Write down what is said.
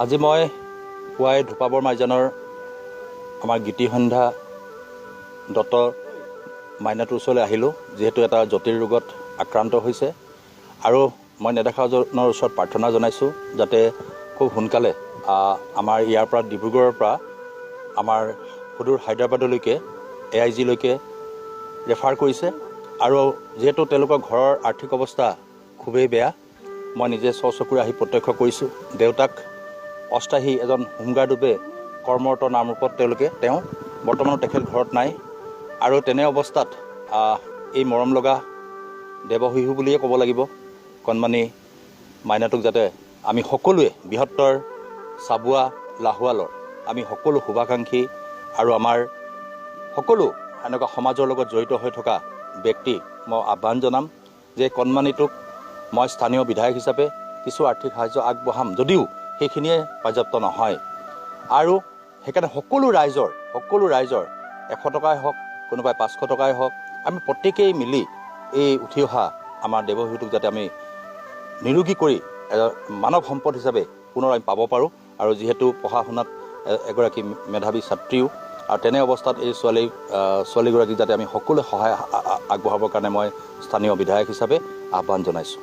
আজি মই পুৱাই ধুপাবৰ মাইজানৰ আমাৰ গীতি সন্ধ্যা দত্ত মাইনাটোৰ ওচৰলৈ আহিলোঁ, যিহেতু এটা জটিল ৰোগত আক্ৰান্ত হৈছে আৰু মই নেদেখাজনৰ ওচৰত প্ৰাৰ্থনা জনাইছোঁ যাতে খুব সোনকালে আমাৰ ইয়াৰ পৰা ডিব্ৰুগড়ৰ পৰা আমাৰ সুদূৰ হায়দৰাবাদলৈকে AIG লৈকে ৰেফাৰ কৰিছে আৰু যিহেতু তেওঁলোকৰ ঘৰৰ আৰ্থিক অৱস্থা খুবেই বেয়া, মই নিজে স্বচকুৰে আহি প্ৰত্যক্ষ কৰিছোঁ। দেউতাক অস্থায়ী এজন হোমগাৰ্ডৰূপে কৰ্মৰত নামৰূপত তেওঁ বৰ্তমানো তেখেত ঘৰত নাই আৰু তেনে অৱস্থাত এই মৰম লগা দেৱশিশু বুলিয়ে ক'ব লাগিব কণমানি মাইনাটোক যাতে আমি সকলোৱে বৃহত্তৰ চাবুৱা লাহোৱালৰ আমি সকলো শুভাকাংক্ষী আৰু আমাৰ সকলো এনেকুৱা সমাজৰ লগত জড়িত হৈ থকা ব্যক্তি মই আহ্বান জনাম যে কণমানিটোক মই স্থানীয় বিধায়ক হিচাপে কিছু আৰ্থিক সাহায্য আগবঢ়াম, যদিও সেইখিনিয়ে পৰ্যাপ্ত নহয় আৰু সেইকাৰণে সকলো ৰাইজৰ 100 টকাই হওক, কোনোবাই 500 টকাই হওক, আমি প্ৰত্যেকেই মিলি এই উঠি অহা আমাৰ দেৱশিশুটোক যাতে আমি নিৰোগী কৰি মানৱ সম্পদ হিচাপে পুনৰ আমি পাব পাৰোঁ। আৰু যিহেতু পঢ়া শুনাত এগৰাকী মেধাৱী ছাত্ৰীও, আৰু তেনে অৱস্থাত এই ছোৱালীগৰাকীক যাতে আমি সকলোৱে সহায় আগবঢ়াবৰ কাৰণে মই স্থানীয় বিধায়ক হিচাপে আহ্বান জনাইছোঁ।